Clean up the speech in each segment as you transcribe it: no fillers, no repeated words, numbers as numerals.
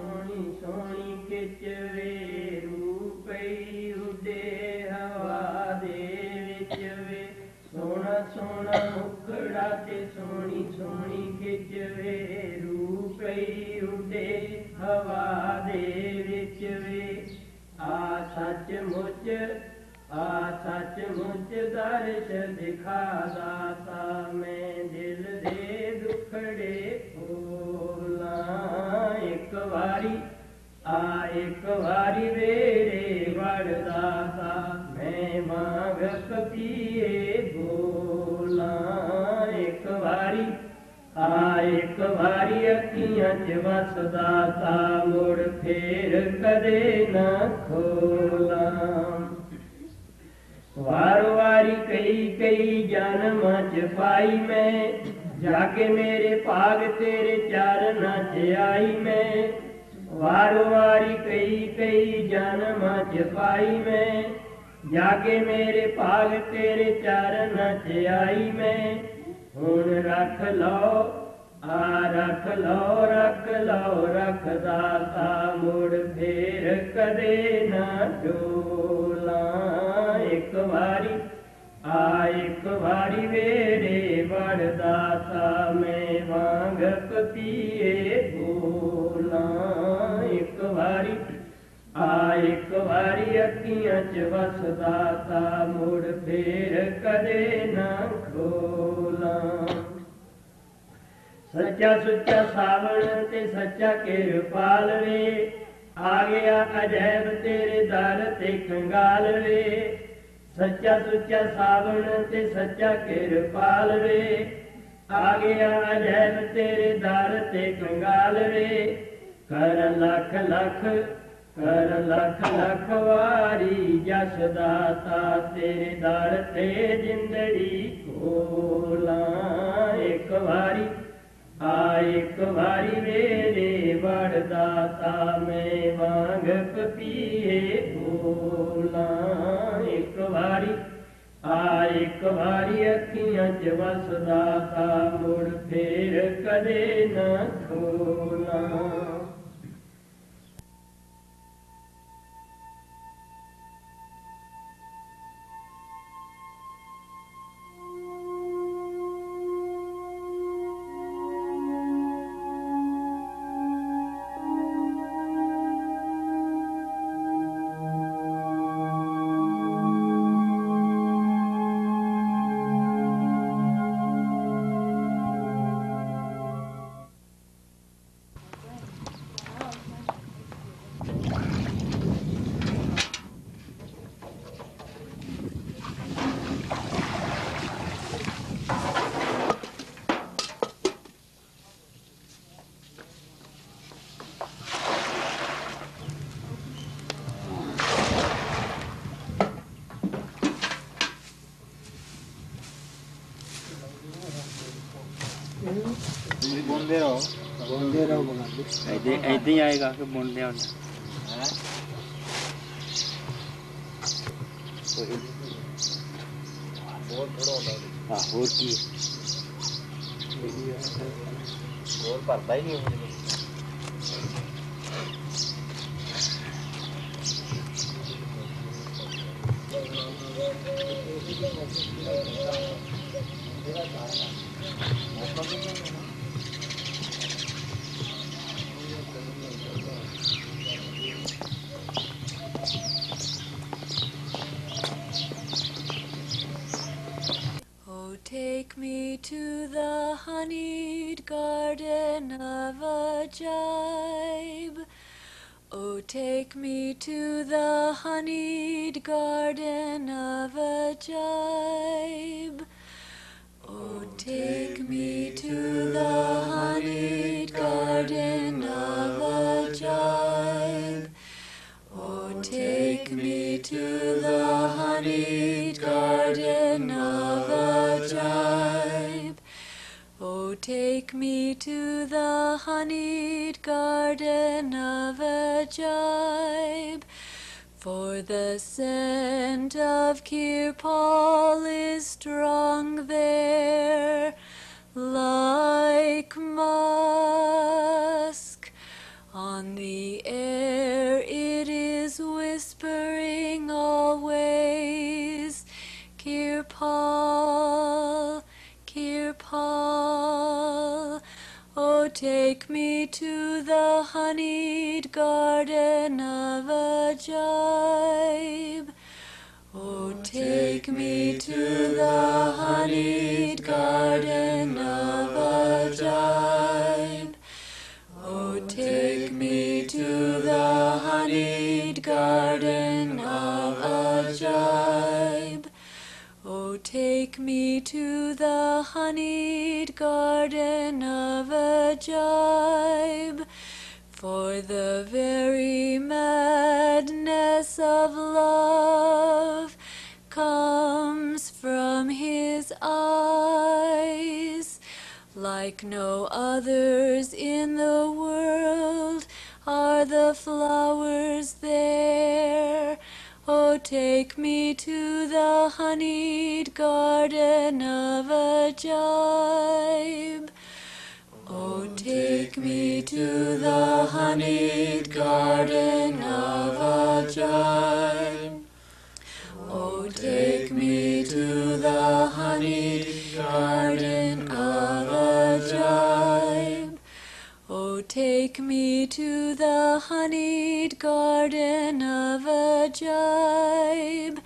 सोहनी सोहनी खिचवे रूपई उडे हवा दे विच वे सोहना सोहना मुखड़ा ते सोहनी सोहनी खिचवे रूपई उडे हवा दे विच वे आ सचमुच दर्श दिखा दाता मैं दिल दे दुखड़े खोला एक वारी वेरे वड़दाता मैं मांग पिए बोला एक वारी अखियां च वसदाता मुड़ फेर कदे न खोला वारो वारी कई जन्मां च पाई मैं जाके मेरे भाग तेरे चरनां च आई मैं वारो वारी कई जन्मां च पाई मैं जाके मेरे भाग तेरे चरनां च आई मैं हुण रख लो दाता मुड़ फेर कदे न डोला एक वारी वेरे वड़दाता मैं वांग पिए बोला एक वारी अखियां च वसदाता मुड़ फेर कदे न खोला सच्चा सुच्चा सावण ते सच्चा किरपाल वे आ गया अजैब तेरे दर ते कंगाल वे सच्चा सुच्चा सावण ते सच्चा किरपाल वे आ गया अजैब तेरे दर ते कंगाल वे कर लख वारी जस दाता तेरे दर ते जिंदड़ी खोला एक वारी वेरे वड़दाता मैं वांग पिए बोला एक वारी अखियां च वसदाता मुड़ फेर कदे न खोला बोलते रहो ऐसे ही आएगा कि बोलते हैं हाँ और की और भरता ही नहीं Oh, take me to the honeyed garden of Ajaib. Oh, take me to the honeyed garden of Ajaib. Oh, take me to the honeyed garden of Ajaib. Oh, take me to the honeyed garden of Ajaib. Oh, take me to the honeyed garden of Ajaib. For the scent of Kirpal is strong there, like musk on the the air it is whispering always, Kirpal, Kirpal. Oh, take me to the honeyed garden of Ajaib. Oh, take me to the honeyed garden of Ajaib. Oh, take me to the honeyed garden of Ajaib. Oh, take me to the honeyed garden of Ajaib. For the very madness of love comes from his eyes. Like no others in the world are the flowers there. Oh, take me to the honeyed garden of Ajaib. Oh, take me to the honeyed garden of Ajaib. Oh, take me to the honeyed garden of Ajaib. Oh, take me to the honeyed garden of Ajaib.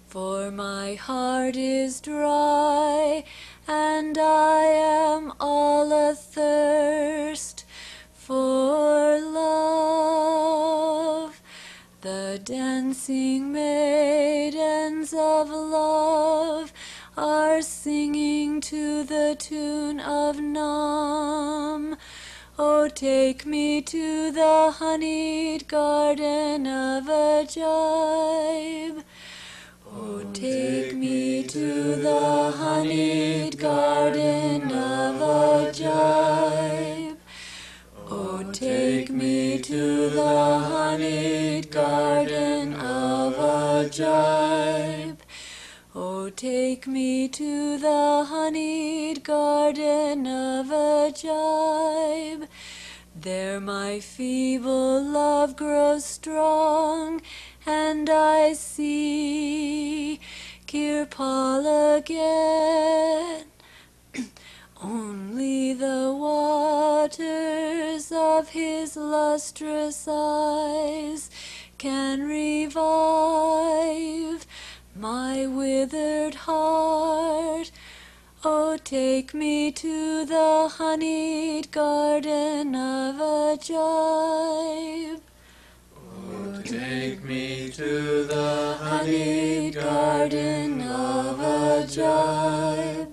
For my heart is dry, and I am all athirst for love. The dancing maidens of love are singing to the tune of Nam. Oh, take me to the honeyed garden of Ajaib. Oh, take me to the honeyed garden of Ajaib. Oh, take me to the honeyed garden of Ajaib. Oh, take me to the honeyed garden of Ajaib. There my feeble love grows strong, and I see Kirpal again. Only the waters of his lustrous eyes can revive my withered heart. Oh, take me to the honeyed garden of Ajaib. Oh, take me to the Honeyed garden of Ajaib.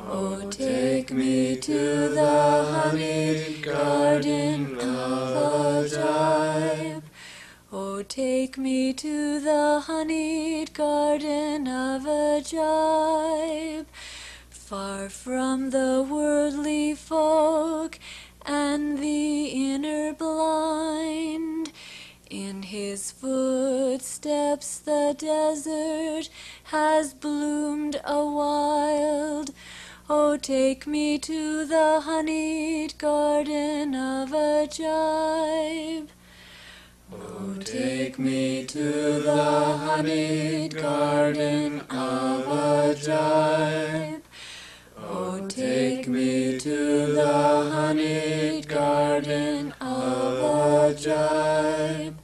Oh, take me to the honeyed garden of Ajaib. Oh, take me to the honeyed garden of Ajaib. Far from the worldly folk and the inner blind, in his footsteps the desert has bloomed a wild. Oh, take me to the honeyed garden of Ajaib. Oh, take me to the honeyed garden of Ajaib. Oh, take me to the honeyed garden of Ajaib.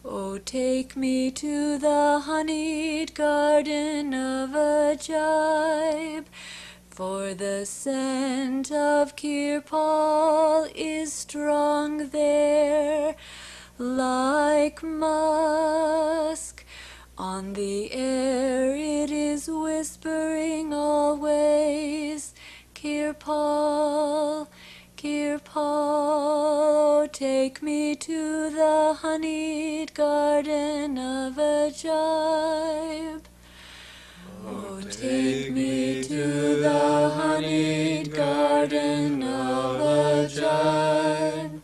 Oh, take me to the honeyed garden of Ajaib. For the scent of Kirpal is strong there, like musk. On the air it is whispering always, Kirpal, Kirpal. Take me to the honeyed garden of Ajaib. Oh, take me to the honeyed garden of Ajaib.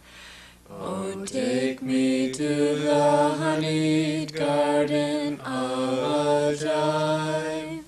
Oh, take me to the honeyed garden of Ajaib.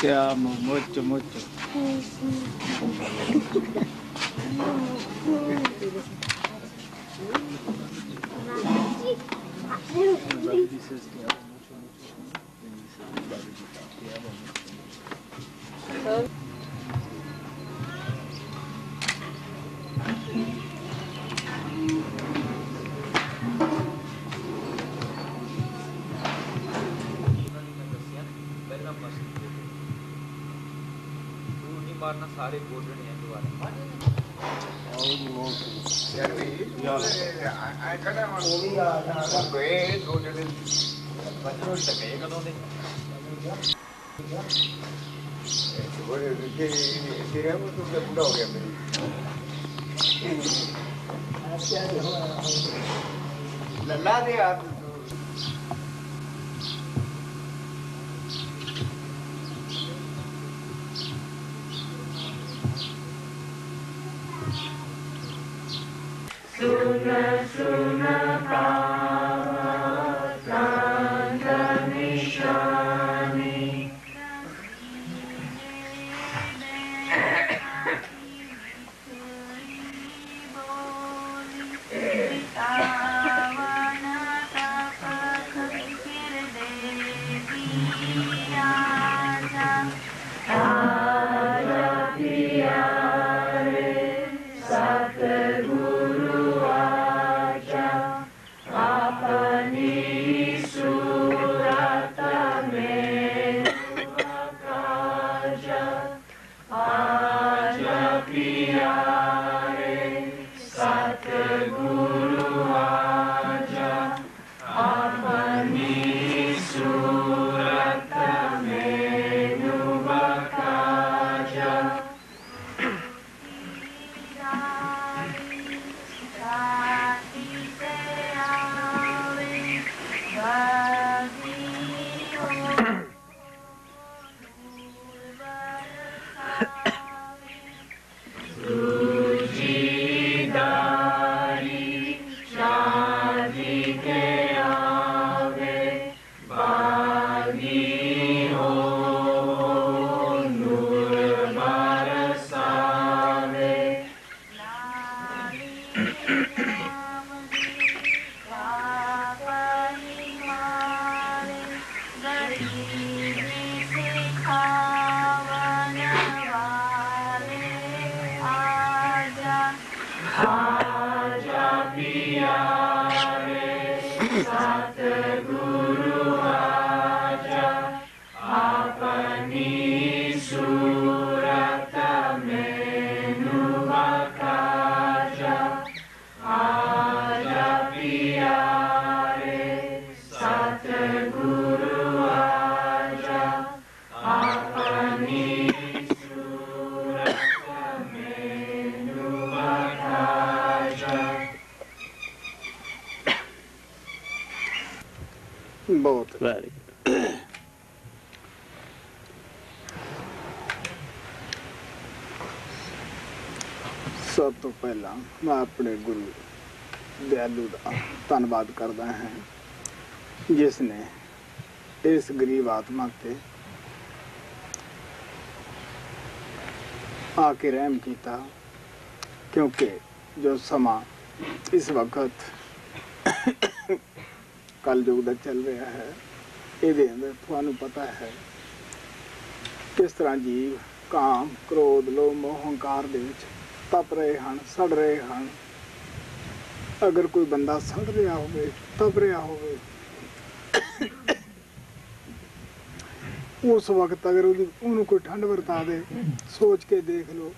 Te amo mucho, mucho. Dices que amo mucho, mucho. मारना सारे बोलने हैं दोबारा लल्ला दे यार सुना सुना निशानी बहुत वेरी सब तो पहला मैं अपने गुरु दयालु का धन्यवाद करता है जिसने इस गरीब आत्मा ते आके रहम किया क्योंकि जो समा इस वक्त कल युग दा चल रहा है ਇਹਦੇ ਅੰਦਰ ਤੁਹਾਨੂੰ ਪਤਾ ਹੈ किस तरह जीव काम क्रोध लोभ मोह हंकार ਦੇ ਵਿੱਚ तप रहे हैं सड़ रहे हैं अगर कोई बंदा सड़ रहा होवे तप रहा होवे उस वक्त अगर उन्होंने कोई ठंड वरता दे सोच के देख लो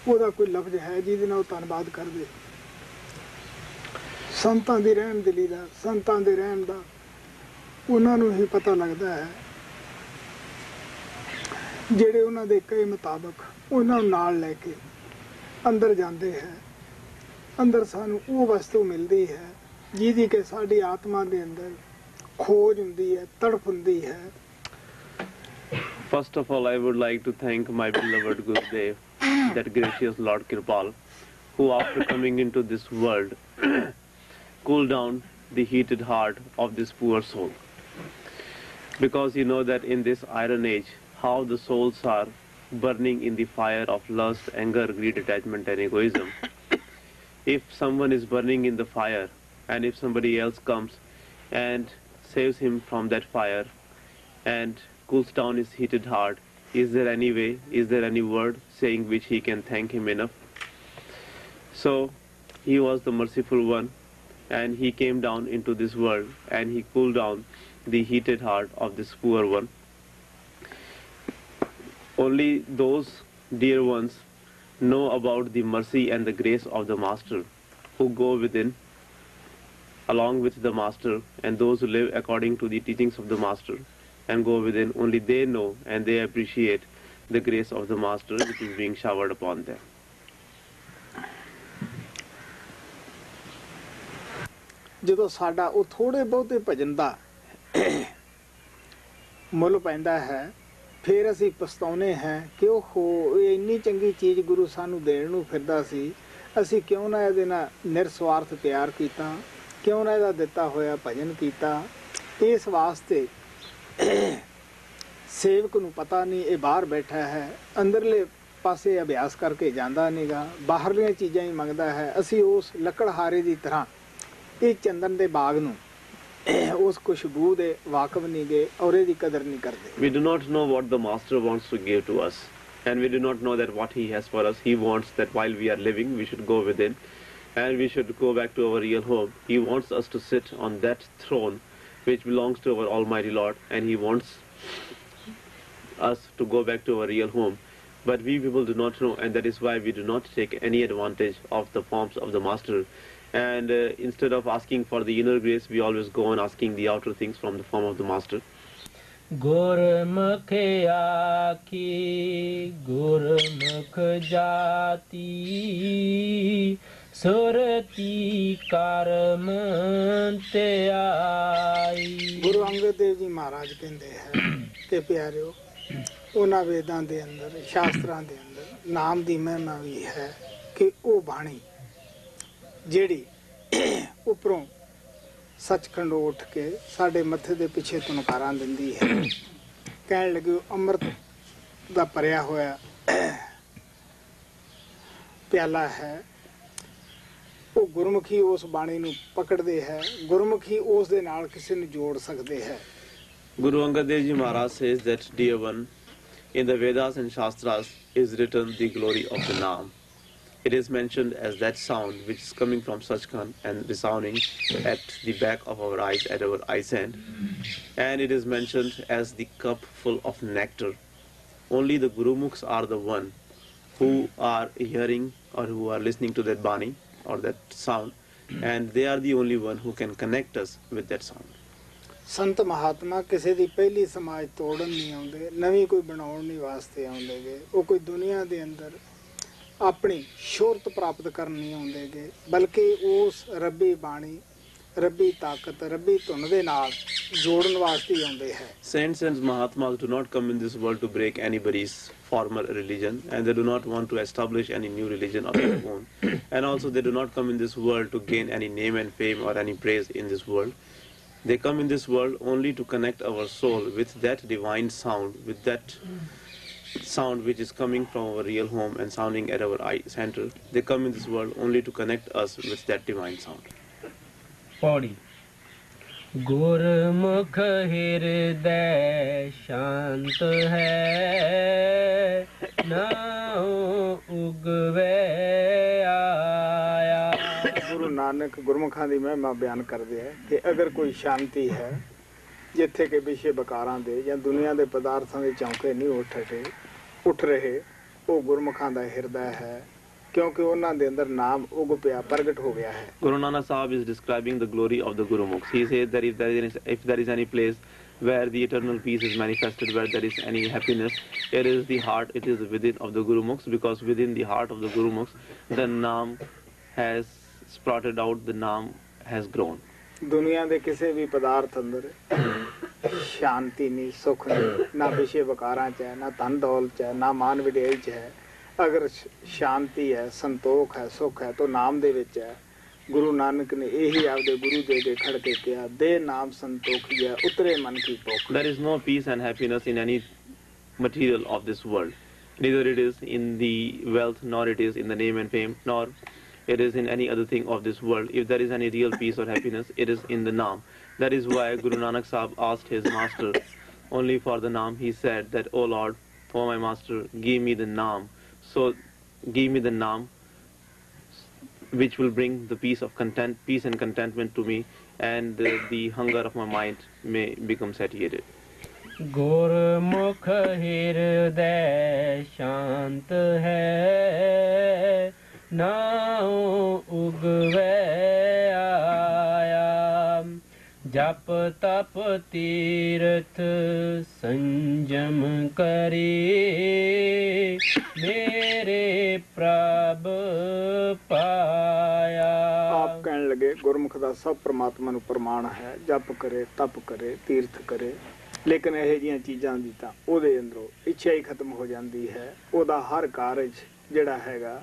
ਉਹਦਾ कोई लफ्ज है ਜਿਹਦੇ ਨਾਲ ਧੰਨਵਾਦ कर दे ਸੰਤਾਂ ਦੀ ਰਹਿਮ ਦਿਲੀ ਦਾ ਸੰਤਾਂ ਦੇ ਰਹਿਮ ਦਾ ਉਹਨਾਂ ਨੂੰ ਹੀ ਪਤਾ ਲੱਗਦਾ ਹੈ ਜਿਹੜੇ ਉਹਨਾਂ ਦੇ ਕਹੇ ਮੁਤਾਬਕ ਉਹਨਾਂ ਨੂੰ ਨਾਲ ਲੈ ਕੇ ਅੰਦਰ ਜਾਂਦੇ ਹੈ ਅੰਦਰ ਸਾਨੂੰ ਉਹ ਵਸਤੂ ਮਿਲਦੀ ਹੈ ਜਿਹਦੀ ਕਿ ਸਾਡੀ ਆਤਮਾ ਦੇ ਅੰਦਰ ਖੋਜ ਹੁੰਦੀ ਹੈ ਤੜਪ ਹੁੰਦੀ ਹੈ First of all, I would like to thank my beloved Gurudev, that gracious Lord Kirpal, who after coming into this world cooled down the heated heart of this poor soul. Because you know that in this iron age, how the souls are burning in the fire of lust, anger, greed, attachment and egoism. If someone is burning in the fire and if somebody else comes and saves him from that fire and cools down his heated heart, is there any way, is there any word saying which he can thank him enough? So he was the merciful one and he came down into this world and he cooled down the heated heart of this poor one. Only those dear ones know about the mercy and the grace of the Master, who go within along with the Master, and those who live according to the teachings of the Master and go within, only they know and they appreciate the grace of the Master which is being showered upon them. ਜਦੋਂ ਸਾਡਾ ਉਹ ਥੋੜੇ ਬਹੁਤੇ ਭਜਨ ਦਾ ਮੁੱਲ ਪੈਂਦਾ ਹੈ, ਫਿਰ ਅਸੀਂ ਪਛਤਾਉਨੇ ਹਾਂ ਕਿ ਉਹ ਇੰਨੀ ਚੰਗੀ ਚੀਜ਼ ਗੁਰੂ ਸਾਨੂੰ ਦੇਣ ਨੂੰ ਫਿਰਦਾ ਸੀ, ਅਸੀਂ ਕਿਉਂ ਨਾ ਇਹਦੇ ਨਾਲ ਨਿਰਸਵਾਰਥ ਪਿਆਰ ਕੀਤਾ, ਕਿਉਂ ਨਾ ਇਹਦਾ ਦਿੱਤਾ ਹੋਇਆ ਭਜਨ ਕੀਤਾ। ਇਸ ਵਾਸਤੇ ਸੇਵਕ ਨੂੰ ਪਤਾ ਨਹੀਂ, ਇਹ ਬਾਹਰ ਬੈਠਾ ਹੈ, ਅੰਦਰਲੇ ਪਾਸੇ ਅਭਿਆਸ ਕਰਕੇ ਜਾਂਦਾ ਨਹੀਂਗਾ, ਬਾਹਰਲੀਆਂ ਚੀਜ਼ਾਂ ਹੀ ਮੰਗਦਾ ਹੈ। ਅਸੀਂ ਉਸ ਲੱਕੜਹਾਰੇ ਦੀ ਤਰ੍ਹਾਂ ਇਹ ਚੰਦਨ ਦੇ ਬਾਗ ਨੂੰ ਉਸ ਖੁਸ਼ਬੂ ਦੇ ਵਾਕਫ ਨਹੀਂ ਗਏ ਔਰ ਇਹਦੀ ਕਦਰ ਨਹੀਂ ਕਰਦੇ। We do not know what the Master wants to give to us, and we do not know that what he has for us. He wants that while we are living we should go within and we should go back to our real home. He wants us to sit on that throne which belongs to our Almighty Lord, and he wants us to go back to our real home. But we people do not know, and that is why we do not take any advantage of the forms of the Master. And instead of asking for the inner grace, we always go on asking the outer things from the form of the Master. Gurmukh aakhi Gurmukh jati Surati karm te aai। Guru Angad Dev ji ਮਹਾਰਾਜ ਕਹਿੰਦੇ ਹੈ ਕਿ ਪਿਆਰਿਓ, ਉਹਨਾਂ ਵੇਦਾਂ ਦੇ ਅੰਦਰ, ਸ਼ਾਸਤਰਾਂ ਦੇ ਅੰਦਰ ਨਾਮ ਦੀ ਮਹਿਮਾ ਵੀ ਹੈ ਕਿ ਉਹ ਬਾਣੀ ਜਿਹੜੀ ਉੱਪਰੋਂ ਸੱਚਖੰਡੋਂ ਉੱਠ ਕੇ ਸਾਡੇ ਮੱਥੇ ਦੇ ਪਿੱਛੇ ਤੁਨਕਾਰਾਂ ਦਿੰਦੀ ਹੈ। ਕਹਿਣ ਲੱਗੇ ਅੰਮ੍ਰਿਤ ਦਾ ਭਰਿਆ ਹੋਇਆ ਪਿਆਲਾ ਹੈ, ਉਹ ਗੁਰਮੁਖੀ ਉਸ ਬਾਣੀ ਨੂੰ ਪਕੜਦੇ ਹੈ, ਗੁਰਮੁਖੀ ਉਸ ਦੇ ਨਾਲ ਕਿਸੇ ਨੂੰ ਜੋੜ ਸਕਦੇ ਹੈ। Guru Angad Dev Ji Maharaj says that, dear one, in the Vedas and Shastras is written the glory of the Naam. It is mentioned as that sound which is coming from Sachkhand and resounding at the back of our eyes, at our eyes end. And it is mentioned as the cup full of nectar. Only the Gurumukhs are the one who are hearing or who are listening to that Bani or that sound, and they are the only one who can connect us with that sound. ਸੰਤ ਮਹਾਤਮਾ ਕਿਸੇ ਦੀ ਪਹਿਲੀ ਸਮਾਜ ਤੋੜਨ ਨਹੀਂ ਆਉਂਦੇ, ਨਵੀਂ ਕੋਈ ਬਣਾਉਣ ਨਹੀਂ ਵਾਸਤੇ ਆਉਂਦੇਗੇ। ਉਹ ਕੋਈ ਦੁਨੀਆ ਦੇ ਅੰਦਰ ਆਪਣੀ ਸ਼ੋਹਰਤ ਪ੍ਰਾਪਤ ਕਰਨ ਨਹੀਂ ਆਉਂਦੇਗੇ, ਬਲਕਿ ਉਸ ਰੱਬੀ ਬਾਣੀ, ਰੱਬੀ ਤਾਕਤ, ਰੱਬੀ ਧੁਨ ਦੇ ਨਾਲ ਜੋੜਨ ਵਾਸਤੇ ਆਉਂਦੇ ਹੈ। Saints and Mahatmas do not come in this world to break anybody's former religion, and they do not want to establish any new religion of their own. And also they do not come in this world to gain any name and fame or any praise in this world. They come in this world only to connect our soul with that divine sound, with that sound which is coming from our real home and sounding at our eye center. They come in this world only to connect us with that divine sound. Pauri गुरमुख हृदय शांत है, now उगवे आया। ਗੁਰੂ ਨਾਨਕ ਗੁਰਮੁਖਾਂ ਦੀ ਮਹਿਮਾ ਬਿਆਨ ਕਰਦੇ ਹੈ ਕਿ ਅਗਰ ਕੋਈ ਸ਼ਾਂਤੀ ਹੈ ਜਿੱਥੇ ਕਿ ਵਿਸ਼ੇ ਵਿਕਾਰਾਂ ਦੇ ਜਾਂ ਦੁਨੀਆ ਦੇ ਪਦਾਰਥਾਂ ਦੇ ਚੌਂਕੇ ਨਹੀਂ ਉੱਠ ਰਹੇ, ਉਹ ਗੁਰਮੁਖਾਂ ਦਾ ਹਿਰਦਾ ਹੈ, ਕਿਉਂਕਿ ਉਹਨਾਂ ਦੇ ਅੰਦਰ ਨਾਮ ਉਗ ਪਿਆ, ਪ੍ਰਗਟ ਹੋ ਗਿਆ ਹੈ। Guru Nanak Sahib is describing the glory of the Gurumukhs. He says that if there is any place where the eternal peace is manifested, where there is any happiness, it is the heart, it is within of the Gurumukhs, because within the heart of the Gurumukhs, the Naam has sprouted out, the Naam has grown. ਦੁਨੀਆ ਦੇ ਕਿਸੇ ਵੀ ਪਦਾਰਥ ਅੰਦਰ ਸ਼ਾਂਤੀ ਨਹੀਂ, ਸੁੱਖ ਨਹੀਂ, ਨਾ ਵਿਸ਼ੇ ਵਿਕਾਰਾਂ 'ਚ ਹੈ, ਨਾ ਧਨ ਦੌਲਤ 'ਚ ਹੈ, ਨਾ ਮਾਨ ਵਡਿਆਈ 'ਚ ਹੈ। ਅਗਰ ਸ਼ਾਂਤੀ ਹੈ, ਸੰਤੋਖ ਹੈ, ਸੁੱਖ ਹੈ, ਤਾਂ ਨਾਮ ਦੇ ਵਿੱਚ ਹੈ। ਗੁਰੂ ਨਾਨਕ ਨੇ ਇਹੀ ਆਪਦੇ ਗੁਰੂ ਦੇ ਅੱਗੇ ਖੜ ਕੇ ਕਿਹਾ, ਦੇ ਨਾਮ ਸੰਤੋਖੀ ਹੈ, ਉਤਰੇ ਮਨ ਕੀ ਭੁੱਖ। There is no peace and happiness in any material of this world. Neither it is in the wealth, nor it is in the name and fame, nor it is in any other thing of this world. If there is any real peace or happiness, it is in the Naam. That is why Guru Nanak Sahib asked his master only for the Naam. He said that, "O Lord, O my master, give me the Naam. So give me the Naam which will bring the peace and contentment to me, and the hunger of my mind may become satiated." गुरमुख हृदय शांत है, नाहु उगवे आया। जप तप तीर्थ संयम करी, मेरे प्रभ पाया। आप कहने लगे गुरमुख ਦਾ ਸਭ ਪ੍ਰਮਾਤਮਾ ਨੂੰ ਪ੍ਰਮਾਣ ਹੈ, ਜਪ ਕਰੇ ਤਪ ਕਰੇ ਤੀਰਥ ਕਰੇ, ਲੇਕਿਨ ਇਹ ਜੀਆਂ ਚੀਜ਼ਾਂ ਦੀ ਤਾਂ ਉਹਦੇ ਅੰਦਰੋਂ ਇੱਛਾ ਹੀ ਖਤਮ ਹੋ ਜਾਂਦੀ ਹੈ। ਉਹਦਾ ਹਰ ਕਾਰਜ ਜਿਹੜਾ ਹੈਗਾ,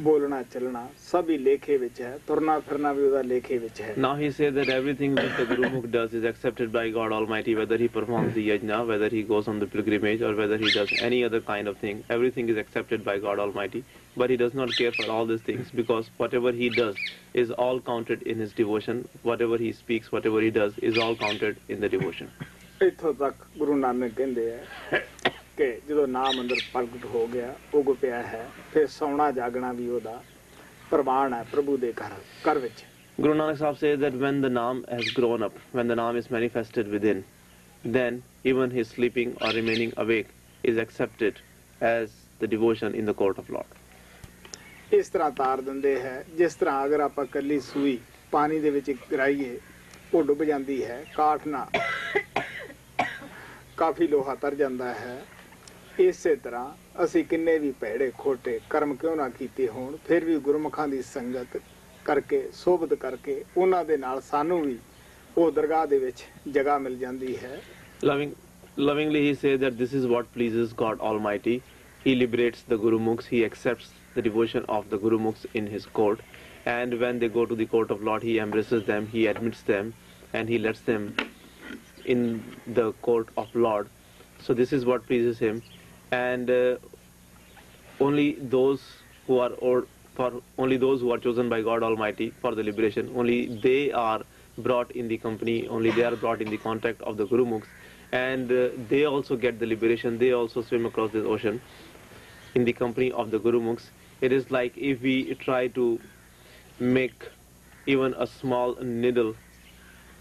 ਬੋਲਣਾ ਚੱਲਣਾ ਸਭ ਹੀ ਲੇਖੇ ਵਿੱਚ ਹੈ, ਤੁਰਨਾ ਫਿਰਨਾ ਵੀ ਉਹਦਾ ਲੇਖੇ ਵਿੱਚ ਹੈ। Now he said that everything that the Gurumukh does is accepted by God Almighty, whether he performs the yajna, whether he goes on the pilgrimage, or whether he does any other kind of thing. Everything is accepted by God Almighty, but he does not care for all these things, because whatever he does is all counted in his devotion. Whatever he speaks, whatever he does is all counted in the devotion. ਇੱਥੋਂ ਤੱਕ ਗੁਰੂ ਨਾਨਕ ਕਹਿੰਦੇ ਆ ਕਿ ਜਦੋਂ ਨਾਮ ਅੰਦਰ ਪ੍ਰਗਟ ਹੋ ਗਿਆ, ਉਗ ਪਿਆ ਹੈ, ਫਿਰ ਸੌਣਾ ਜਾਗਣਾ ਵੀ ਉਹਦਾ ਪ੍ਰਮਾਣ ਹੈ ਪ੍ਰਭੂ ਦੇ ਘਰ ਵਿੱਚ। Guru Nanak Sahib says that when the Naam has grown up, when the Naam is manifested within, then even his sleeping or remaining awake is accepted as the devotion in the court of Lord. ਇਸ ਤਰ੍ਹਾਂ ਤਾਰ ਦਿੰਦੇ ਹੈ, ਜਿਸ ਤਰ੍ਹਾਂ ਅਗਰ ਆਪਾਂ ਕੱਲੀ ਸੂਈ ਪਾਣੀ ਦੇ ਵਿੱਚ ਗਿਰਾਈਏ, ਉਹ ਡੁੱਬ ਜਾਂਦੀ ਹੈ, ਕਾਠ ਨਾਲ ਕਾਫੀ ਲੋਹਾ ਤਰ ਜਾਂਦਾ ਹੈ। ਇਸੇ ਤਰ੍ਹਾਂ ਅਸੀਂ ਕਿੰਨੇ ਵੀ ਭੈੜੇ ਖੋਟੇ ਕਰਮ ਕਿਉਂ ਨਾ ਕੀਤੇ ਹੋਣ, ਫਿਰ ਵੀ ਗੁਰਮੁਖਾਂ ਦੀ ਸੰਗਤ ਕਰਕੇ ਸੋਭਤ ਕਰਕੇ ਉਹਨਾਂ ਦੇ ਨਾਲ ਸਾਨੂੰ ਵੀ ਉਹ ਦਰਗਾਹ ਦੇ ਵਿੱਚ ਜਗ੍ਹਾ ਮਿਲ ਜਾਂਦੀ ਹੈ। Lovingly he says that this is what pleases God Almighty. He liberates the Gurumukhs, he accepts the devotion of the Gurumukhs in his court, and when they go to the court of Lord, he embraces them, he admits them, and he lets them in the court of Lord. So this is what pleases him, and only those who are chosen by God Almighty for the liberation, only they are brought in the company, only they are brought in the contact of the Gurumukhs, and they also get the liberation. They also swim across this ocean in the company of the Gurumukhs. It is like if we try to make even a small needle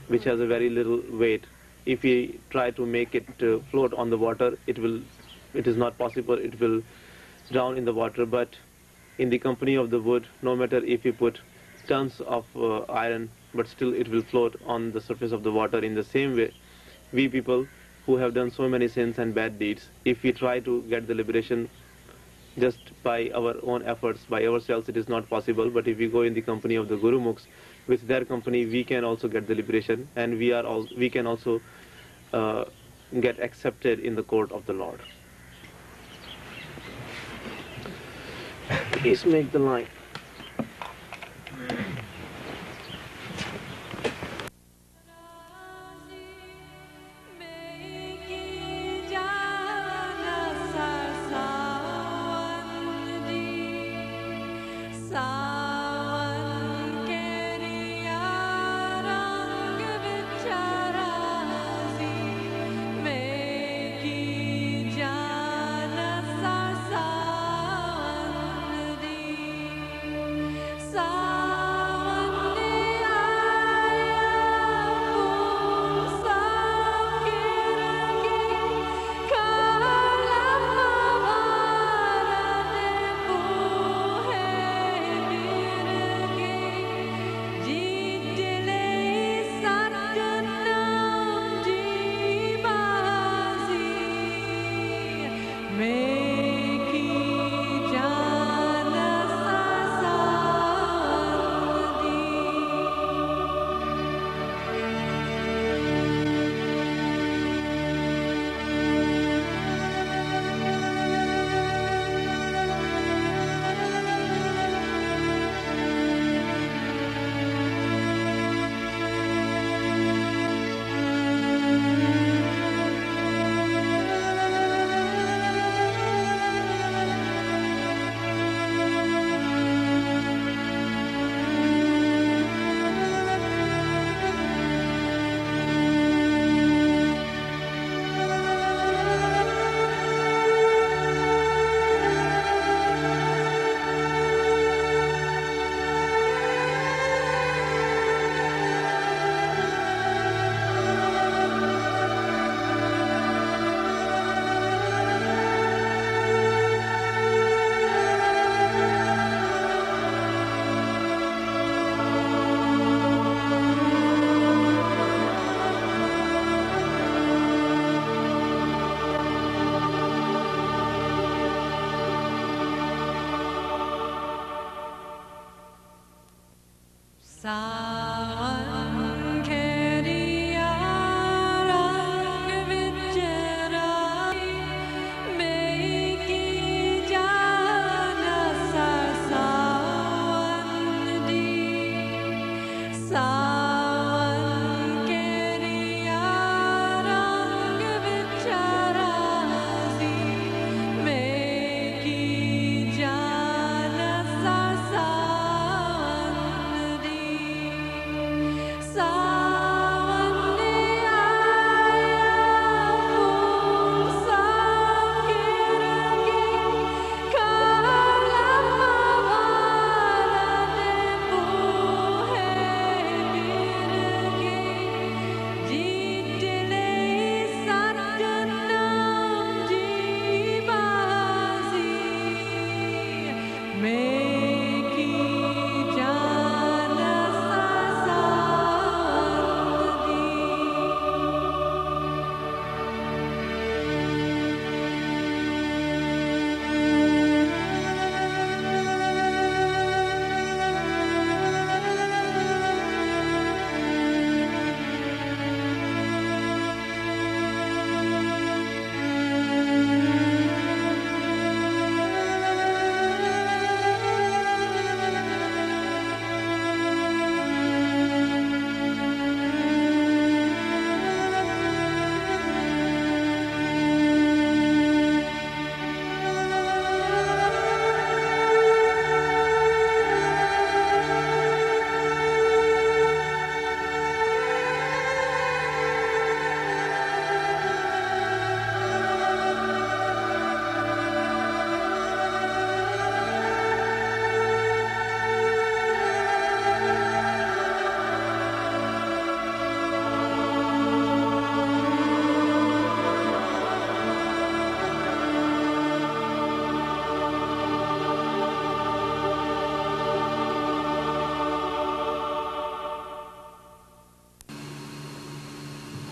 which has a very little weight, if we try to make it float on the water, it is not possible, it will drown in the water. But in the company of the wood, no matter if we put tons of iron, but still it will float on the surface of the water. In the same way, we people who have done so many sins and bad deeds, if we try to get the liberation just by our own efforts, by ourselves, it is not possible. But if we go in the company of the Gurumukhs, with their company we can also get the liberation, and we can also get accepted in the court of the Lord. Please make the line.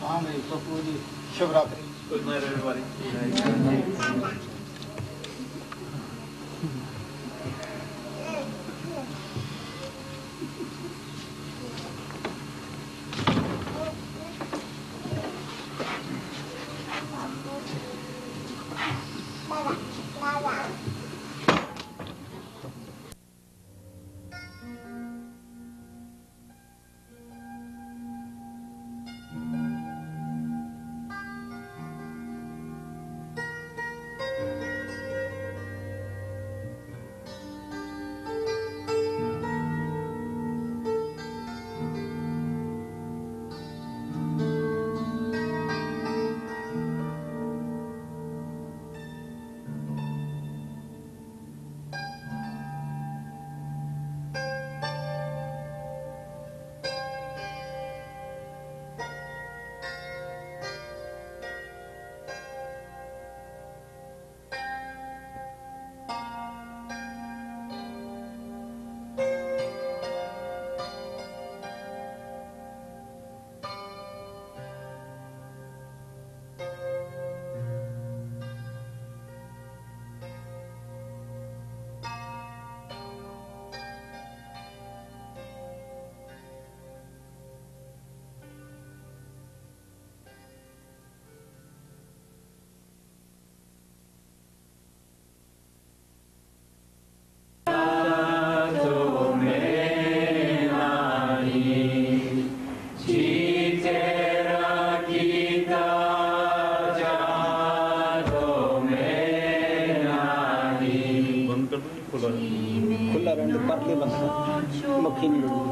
हाँ भाई Pappu ji Shivratri. Good night, everybody. खुला रहने पर के बंद मक्खी नहीं लगी।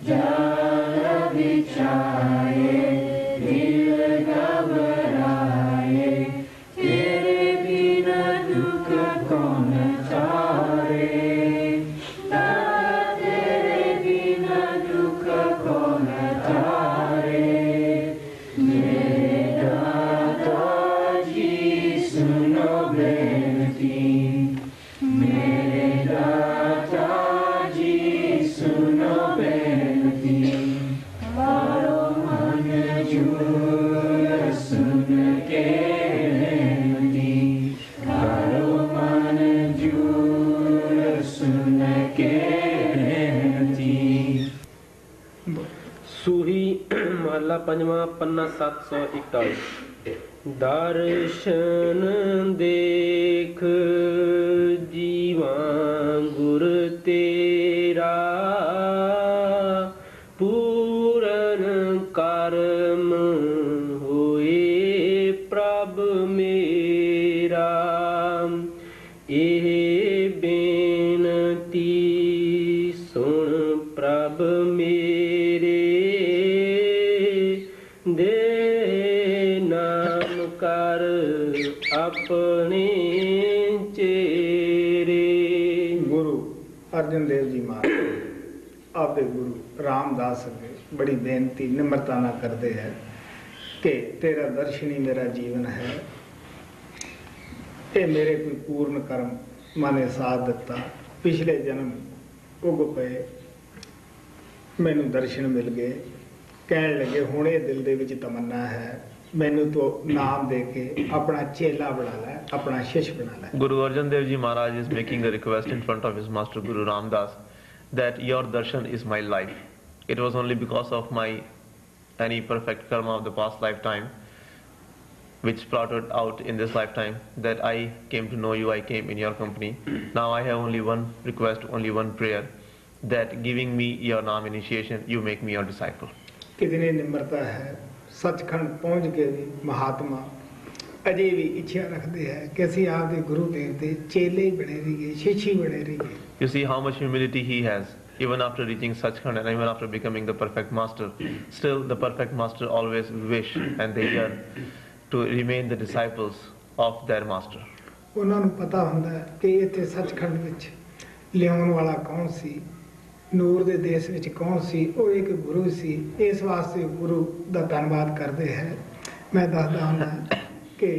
Jal vichaye, dil ghabaraye. ਜੂਰ ਸੁਨ ਕੇ ਬੇਨਤੀ ਕਰੋ ਮਨ ਜੂਰ ਸੁਨ ਕੇ ਬੇਨਤੀ। ਸੂਹੀ ਮਹਲਾ ਪੰਜਵਾਂ ਪੰਨਾ 741। ਦਰਸ਼ਨ ਦੇਖ ਜੀਵਾਂ ਗੁਰ ਤੇਰਾ ਪੂਰਨ ਕਰਮ ਹੋਏ ਪ੍ਰਭ ਮੇਰਾ। ਇਹ ਬੇਨਤੀ ਸੁਣ ਪ੍ਰਭ ਮੇਰੇ ਦੇ ਨਾਮ ਕਰ ਆਪਣੇ ਚੇਰੇ। ਗੁਰੂ ਅਰਜਨ ਦੇਵ ਜੀ ਮਹਾਰਾਜ ਆਪਦੇ ਗੁਰੂ ਰਾਮਦਾਸ ਅੱਗੇ ਬੜੀ ਬੇਨਤੀ ਨਿਮਰਤਾ ਨਾਲ ਕਰਦੇ ਹੈ ਕਿ ਤੇਰਾ ਦਰਸ਼ਨ ਹੀ ਮੇਰਾ ਜੀਵਨ ਹੈ। ਇਹ ਮੇਰੇ ਕੋਈ ਪੂਰਨ ਕਰਮ ਮਾਨੇ ਸਾਥ ਦਿੱਤਾ। ਪਿਛਲੇ ਜਨਮ ਉਗ ਪਏ, ਮੈਨੂੰ ਦਰਸ਼ਨ ਮਿਲ ਗਏ। ਕਹਿਣ ਲੱਗੇ ਹੁਣ ਇਹ ਦਿਲ ਦੇ ਵਿੱਚ ਤਮੰਨਾ ਹੈ ਮੈਨੂੰ ਤੋਂ ਨਾਮ ਦੇ ਕੇ ਆਪਣਾ ਚੇਲਾ ਬਣਾ ਲੈ, ਆਪਣਾ ਸ਼ਿਸ਼ ਬਣਾ ਲੈ। Guru Arjan Dev Ji Maharaj is making a request in front of his master Guru Ramdas that your darshan is my life. It was only because of my any perfect karma of the past lifetime which sprouted out in this lifetime that I came to know you, I came in your company. Now I have only one request, only one prayer, that giving me your Naam initiation, you make me your disciple. कितनी निम्रता है। सचखंड पहुंच के भी महात्मा अजय भी इच्छा रखते हैं कि ਅਸੀਂ ਆਪਦੇ ਗੁਰੂ ਦੇਵ ਦੇ ਚੇਲੇ ਹੀ ਬਣੇ ਰਹੀਏ, ਸ਼ਿਸ਼ੀ ਬਣੇ ਰਹੀਏ। You see how much humility he has. Even after reaching Sachkhand and even after becoming the perfect master, still the perfect master always wish and they yearn to remain the disciples of their master. ਉਹਨਾਂ ਨੂੰ ਪਤਾ ਹੁੰਦਾ ਹੈ ਕਿ ਇੱਥੇ ਸੱਚਖੰਡ ਵਿੱਚ ਲਿਆਉਣ ਵਾਲਾ ਕੌਣ ਸੀ, ਨੂਰ ਦੇ ਦੇਸ਼ ਵਿੱਚ ਕੌਣ ਸੀ। ਉਹ ਇੱਕ ਗੁਰੂ ਸੀ। ਇਸ ਵਾਸਤੇ ਗੁਰੂ ਦਾ ਧੰਨਵਾਦ ਕਰਦੇ ਹੈ। ਮੈਂ ਦੱਸਦਾ ਹੁੰਦਾ ਕਿ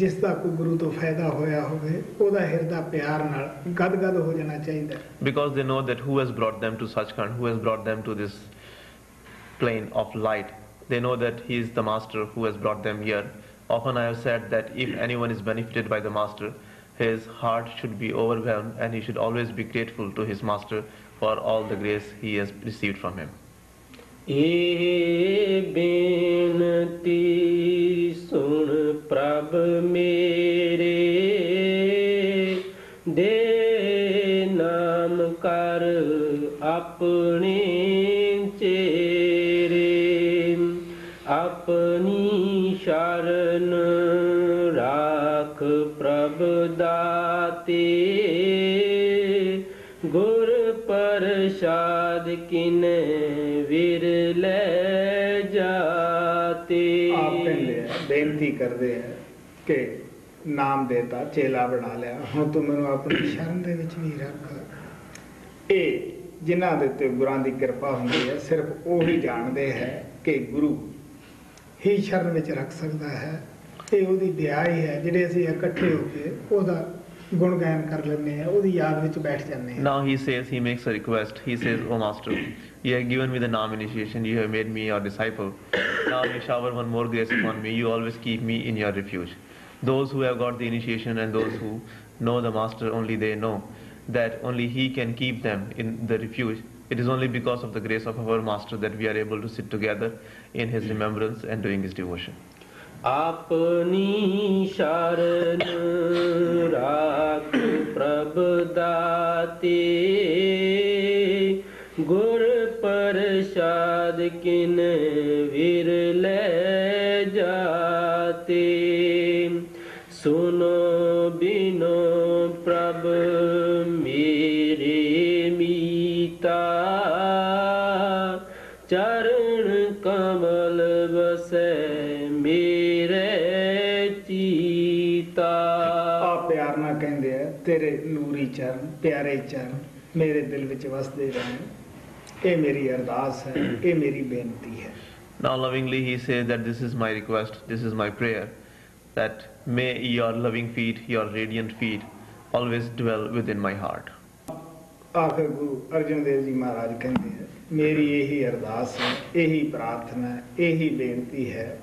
ਜਿਸ ਦਾ ਕੋਈ ਗੁਰੂ ਤੋਂ ਫਾਇਦਾ ਹੋਇਆ ਹੋਵੇ ਉਹਦਾ ਹਿਰਦਾ ਪਿਆਰ ਨਾਲ ਗਦਗਦ ਹੋ ਜਾਣਾ ਚਾਹੀਦਾ। Because they know that who has brought them to Sachkhand, who has brought them to this plane of light. They know that he is the master who has brought them here. Often I have said that if anyone is benefited by the master, his heart should be overwhelmed and he should always be grateful to his master for all the grace he has received from him. ਇਹ ਬੇਨਤੀ ਸੁਣ ਪ੍ਰਭ ਮੇਰੇ ਦੇ ਨਾਮ ਕਰ ਆਪਣੇ ਚੇਰੇ। ਆਪਣੀ ਸ਼ਰਨ ਰਾਖ ਪ੍ਰਭ ਦਾਤੇ ਗੁਰ ਪ੍ਰਸਾਦ ਕਿਨੇ ਵਿਰਲੇ ਜਾਤੇ। ਆਪ ਕਹਿੰਦੇ ਆ, ਬੇਨਤੀ ਕਰਦੇ ਆ ਕਿ ਨਾਮ ਦੇਤਾ, ਚੇਲਾ ਬਣਾ ਲਿਆ, ਹੁਣ ਤੂੰ ਮੈਨੂੰ ਆਪਣੀ ਸ਼ਰਨ ਦੇ ਵਿੱਚ ਵੀ ਰੱਖ। ਇਹ ਜਿਨ੍ਹਾਂ ਦੇ ਉੱਤੇ ਗੁਰਾਂ ਦੀ ਕਿਰਪਾ ਹੁੰਦੀ ਹੈ ਸਿਰਫ ਉਹੀ ਜਾਣਦੇ ਹੈ ਕਿ ਗੁਰੂ ਹੀ ਸ਼ਰਨ ਵਿੱਚ ਰੱਖ ਸਕਦਾ ਹੈ। ਇਹ ਉਹਦੀ ਦਇਆ ਹੀ ਹੈ। ਜਿਹੜੇ ਅਸੀਂ ਇਕੱਠੇ ਹੋ ਕੇ ਉਹਦਾ ਗੁਣ ਗਾਇਨ ਕਰ ਲੈਂਦੇ ਆ, ਉਹਦੀ ਯਾਦ ਵਿੱਚ ਬੈਠ ਜਾਂਦੇ ਆ। Now he says, he makes a request. He says, "O Master, you have given me the Naam initiation. You have made me your disciple. Now you shower one more grace upon me. You always keep me in your refuge." Those who have got the initiation and those who know the Master, only they know that only he can keep them in the refuge. It is only because of the grace of our Master that we are able to sit together in his remembrance and doing his devotion. ਆਪਣੀ ਸ਼ਰਨ ਰਾਖ ਪ੍ਰਭ ਦਾਤੇ ਗੁਰ ਪ੍ਰਸਾਦ ਕਿਨ ਵਿਰਲੇ ਜਾਤੇ। ਸੁਨੋ ਬਿਨੋ ਪ੍ਰਭ ਮੇਰੇ ਮੀਤਾ ਚਰਨ ਕਮਲ ਬਸੈ ਮੇਰੇ ਚੀਤਾ। ਆਪ ਪਿਆਰ ਨਾਲ ਕਹਿੰਦੇ ਆ ਤੇਰੇ ਨੂਰੀ ਚਰਨ, ਪਿਆਰੇ ਚਰਨ ਮੇਰੇ ਦਿਲ ਵਿੱਚ ਵਸਦੇ ਰਹਿਣ। ਇਹ ਮੇਰੀ ਅਰਦਾਸ ਹੈ, ਇਹ ਮੇਰੀ ਬੇਨਤੀ ਹੈ। Now lovingly he says that this is my request, this is my prayer, that may your loving feet, your radiant feet always dwell within my heart. ਆਖਿਰ ਗੁਰੂ ਅਰਜਨ ਦੇਵ ਜੀ ਮਹਾਰਾਜ ਕਹਿੰਦੇ ਆ ਮੇਰੀ ਇਹੀ ਅਰਦਾਸ ਹੈ, ਇਹੀ ਪ੍ਰਾਰਥਨਾ, ਇਹੀ ਬੇਨਤੀ ਹੈ।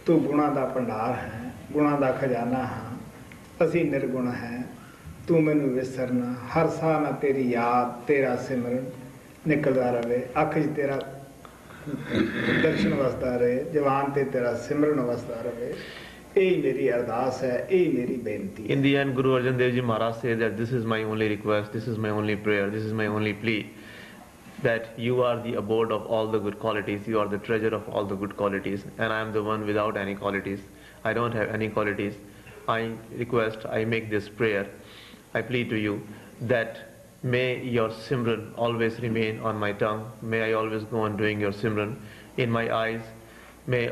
ਤੂੰ ਗੁਣਾਂ ਦਾ ਭੰਡਾਰ ਹੈ, ਗੁਣਾਂ ਦਾ ਖਜ਼ਾਨਾ ਹਾਂ, ਅਸੀਂ ਨਿਰਗੁਣ ਹੈ। ਤੂੰ ਮੈਨੂੰ ਵਿਸਰਨਾ, ਹਰ ਸਾਹ ਨਾਲ ਤੇਰੀ ਯਾਦ, ਤੇਰਾ ਸਿਮਰਨ ਨਿਕਲਦਾ ਰਹੇ। ਅੱਖ 'ਚ ਤੇਰਾ ਦਰਸ਼ਨ ਵਸਦਾ ਰਹੇ, ਜਵਾਨ ਤੇ ਤੇਰਾ ਸਿਮਰਨ ਵਸਦਾ ਰਹੇ। ਇਹੀ ਮੇਰੀ ਅਰਦਾਸ ਹੈ, ਇਹੀ ਮੇਰੀ ਬੇਨਤੀ ਹੈ। In the end, Guru Arjan Dev Ji Maharaj says that this is my only request, this is my only prayer, this is my only plea, that you are the abode of all the good qualities, you are the treasure of all the good qualities, and I am the one without any qualities. I don't have any qualities. I request, I make this prayer, I plead to you that may your Simran always remain on my tongue, may I always go on doing your Simran in my eyes, may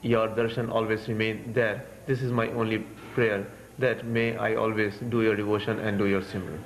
your darshan always remain there. This is my only prayer, that may I always do your devotion and do your Simran.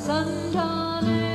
Sandane